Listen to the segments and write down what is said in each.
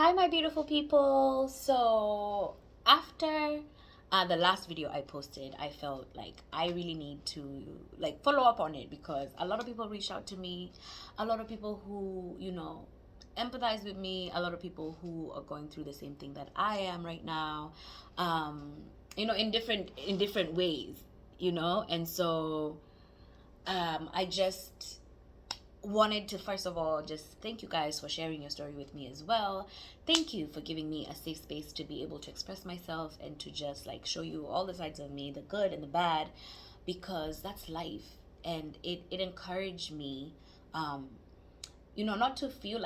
Hi, my beautiful people. So, after the last video I posted, I felt like I really need to follow up on it because a lot of people reached out to me, a lot of people who, empathize with me, a lot of people who are going through the same thing that I am right now, um, in different ways, and so I just wanted to first of all just thank you guys for sharing your story with me as well. Thank you for giving me a safe space to be able to express myself and to just show you all the sides of me, the good and the bad, because that's life. And it encouraged me, um, not to feel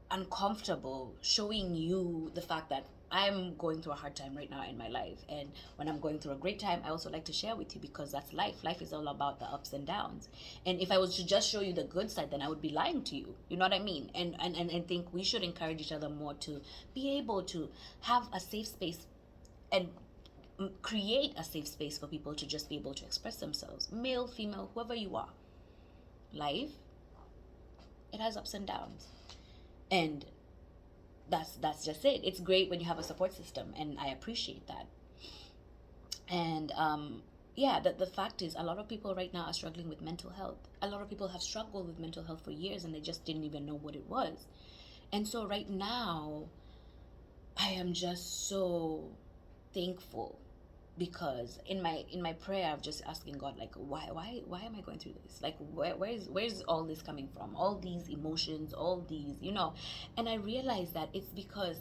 uncomfortable showing you the fact that I'm going through a hard time right now in my life. And when I'm going through a great time, I also like to share with you because that's life. Life is all about the ups and downs. And if I was to just show you the good side, then I would be lying to you. You know what I mean? And I think we should encourage each other more to be able to have a safe space and create a safe space for people to just be able to express themselves. Male, female, whoever you are. Life, it has ups and downs. And that's just it. It's great when you have a support system, and I appreciate that. And yeah, the fact is, a lot of people right now are struggling with mental health. A lot of people have struggled with mental health for years, and they just didn't even know what it was. And so right now, I am just so thankful because in my prayer I'm just asking God, like, why am I going through this? Like, where's all this coming from, all these emotions, all these, and I realize that it's because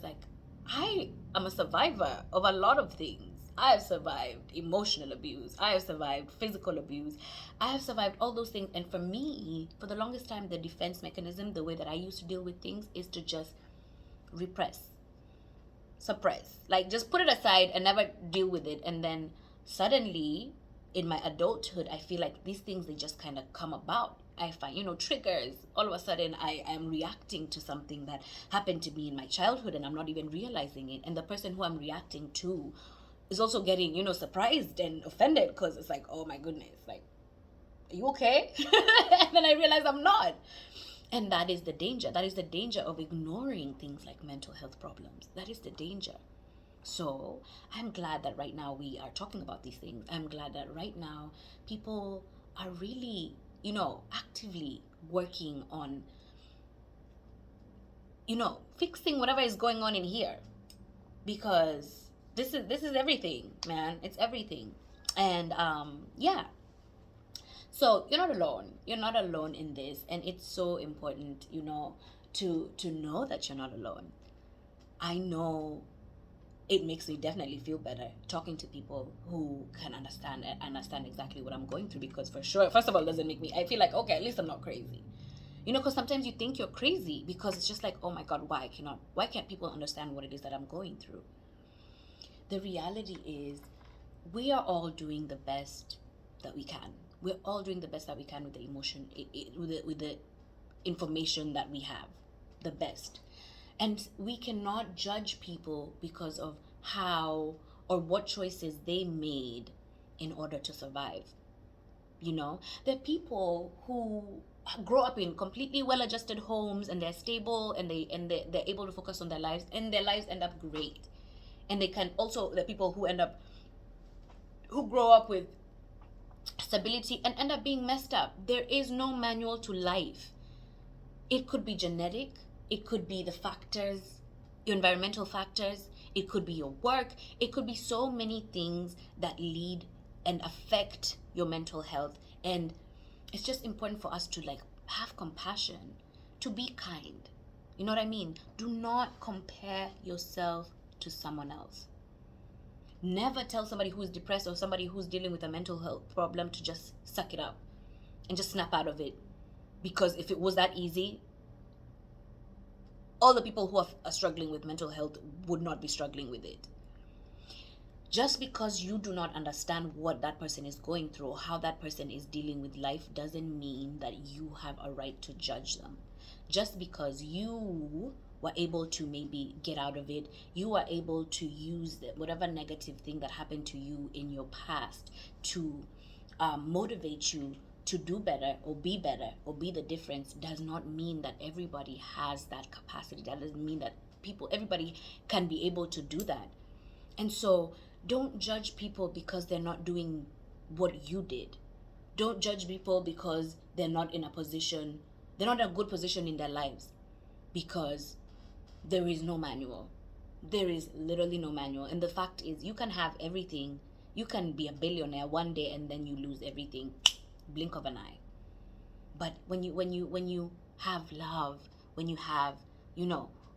I am a survivor of a lot of things. I have survived emotional abuse, I have survived physical abuse, I have survived all those things. And for me, for the longest time, the defense mechanism, the way that I used to deal with things, is to just repress, suppress, like just put it aside and never deal with it. And then suddenly in my adulthood, I feel like these things, they just kind of come about. I find, triggers. All of a sudden I am reacting to something that happened to me in my childhood, and I'm not even realizing it. And the person who I'm reacting to is also getting, surprised and offended because it's like, oh my goodness, like, are you okay? And then I realize I'm not. And that is the danger. That is the danger of ignoring things like mental health problems. That is the danger. So I'm glad that right now we are talking about these things. I'm glad that right now people are really, actively working on, fixing whatever is going on in here. Because this is everything, man. It's everything. And yeah. So you're not alone. You're not alone in this. And it's so important, to know that you're not alone. I know it makes me definitely feel better talking to people who can understand exactly what I'm going through, because for sure, first of all, it doesn't make me, I feel like, okay, at least I'm not crazy. Because sometimes you think you're crazy because it's just like, oh my God, why can't people understand what it is that I'm going through? The reality is, we are all doing the best that we can. We're all doing the best that we can with the emotion, with the information that we have, the best. And we cannot judge people because of how or what choices they made in order to survive. There are people who grow up in completely well-adjusted homes, and they're stable, and they're able to focus on their lives, and their lives end up great. And they can also, the people who grow up with stability and end up being messed up. There is no manual to life. It could be genetic, it could be the factors, your environmental factors, it could be your work, it could be so many things that lead and affect your mental health. And it's just important for us to have compassion, to be kind. You know what I mean? Do not compare yourself to someone else. Never tell somebody who's depressed or somebody who's dealing with a mental health problem to just suck it up and just snap out of it. Because if it was that easy, all the people who are struggling with mental health would not be struggling with it. Just because you do not understand what that person is going through, how that person is dealing with life, doesn't mean that you have a right to judge them. Just because you were able to maybe get out of it, you are able to use whatever negative thing that happened to you in your past to motivate you to do better or be the difference does not mean that everybody has that capacity. That doesn't mean that everybody can be able to do that. And so don't judge people because they're not doing what you did. Don't judge people because they're not in a good position in their lives, because there is no manual. There is literally no manual. And the fact is, you can have everything. You can be a billionaire one day and then you lose everything, blink of an eye. But when you have love, when you have,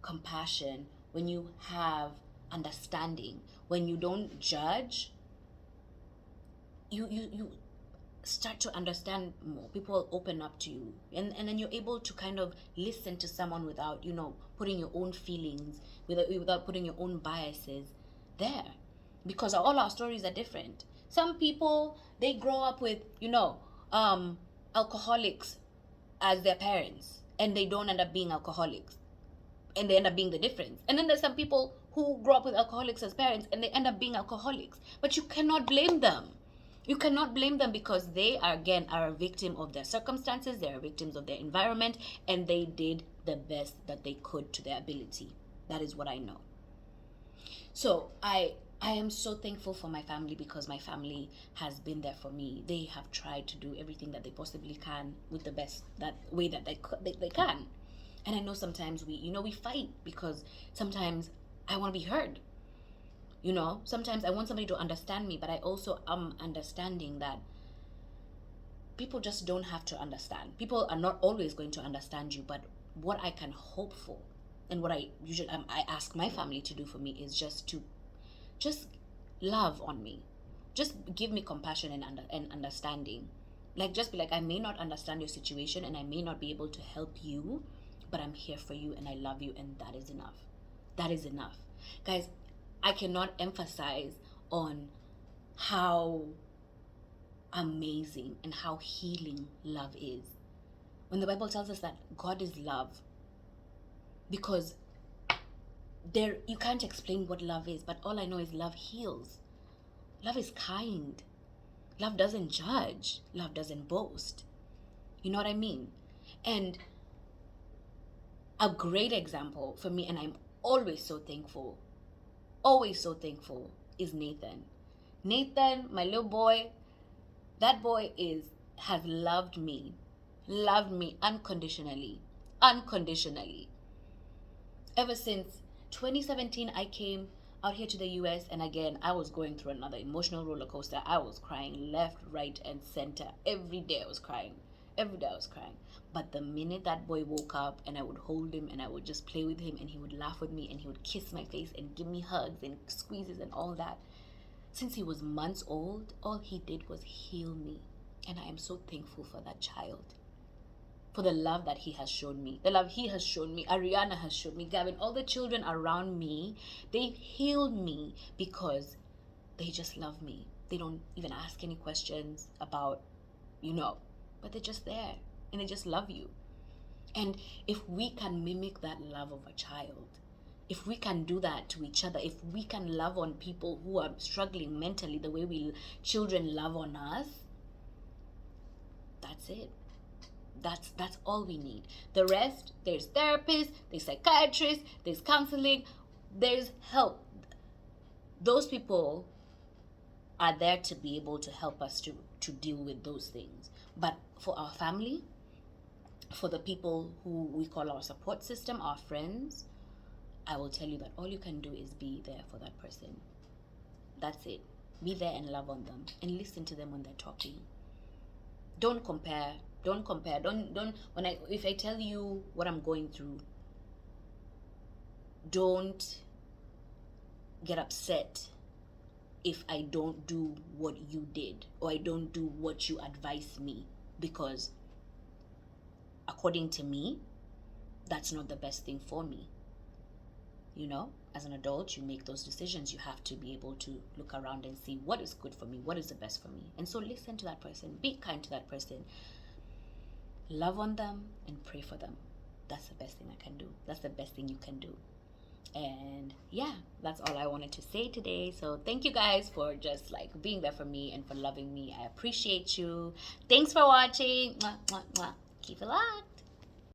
compassion, when you have understanding, when you don't judge, you start to understand more. People open up to you, and then you're able to kind of listen to someone without putting your own feelings, without putting your own biases there, because all our stories are different. Some people, they grow up with alcoholics as their parents, and they don't end up being alcoholics, and they end up being the difference. And then there's some people who grow up with alcoholics as parents and they end up being alcoholics, but you cannot blame them. You cannot blame them, because they are a victim of their circumstances. They are victims of their environment, and they did the best that they could to their ability. That is what I know. So I am so thankful for my family, because my family has been there for me. They have tried to do everything that they possibly can with the best way that they can. And I know sometimes we fight, because sometimes I want to be heard. Sometimes I want somebody to understand me, but I also am understanding that people just don't have to understand. People are not always going to understand you, but what I can hope for, and what I usually I ask my family to do for me, is just love on me. Just give me compassion and understanding. Like, just be like, I may not understand your situation and I may not be able to help you, but I'm here for you and I love you, and that is enough. That is enough. Guys, I cannot emphasize on how amazing and how healing love is. When the Bible tells us that God is love, because you can't explain what love is, but all I know is love heals. Love is kind. Love doesn't judge. Love doesn't boast. You know what I mean? And a great example for me, and I'm always so thankful, is Nathan. Nathan, my little boy, that boy has loved me unconditionally. Ever since 2017, I came out here to the US, and again, I was going through another emotional roller coaster. I was crying left, right, and center. Every day I was crying. But the minute that boy woke up, and I would hold him and I would just play with him, and he would laugh with me and he would kiss my face and give me hugs and squeezes and all that. Since he was months old, all he did was heal me. And I am so thankful for that child, for the love that he has shown me, the love he has shown me, Ariana has shown me, Gavin, all the children around me. They've healed me because they just love me. They don't even ask any questions about, but they're just there and they just love you. And if we can mimic that love of a child, if we can do that to each other, if we can love on people who are struggling mentally the way children love on us, that's it. That's all we need. The rest, there's therapists, there's psychiatrists, there's counseling, there's help. Those people are there to be able to help us to deal with those things. But for our family, for the people who we call our support system, our friends, I will tell you that all you can do is be there for that person. That's it. Be there and love on them and listen to them when they're talking. Don't compare. Don't if I tell you what I'm going through, don't get upset if I don't do what you did, or I don't do what you advised me, because according to me, that's not the best thing for me. As an adult, you make those decisions. You have to be able to look around and see what is good for me, what is the best for me. And so listen to that person, be kind to that person, love on them and pray for them. That's the best thing I can do. That's the best thing you can do. And yeah, that's all I wanted to say today. So thank you guys for just like being there for me and for loving me. I appreciate you. Thanks for watching. Mwah, mwah, mwah. Keep it locked.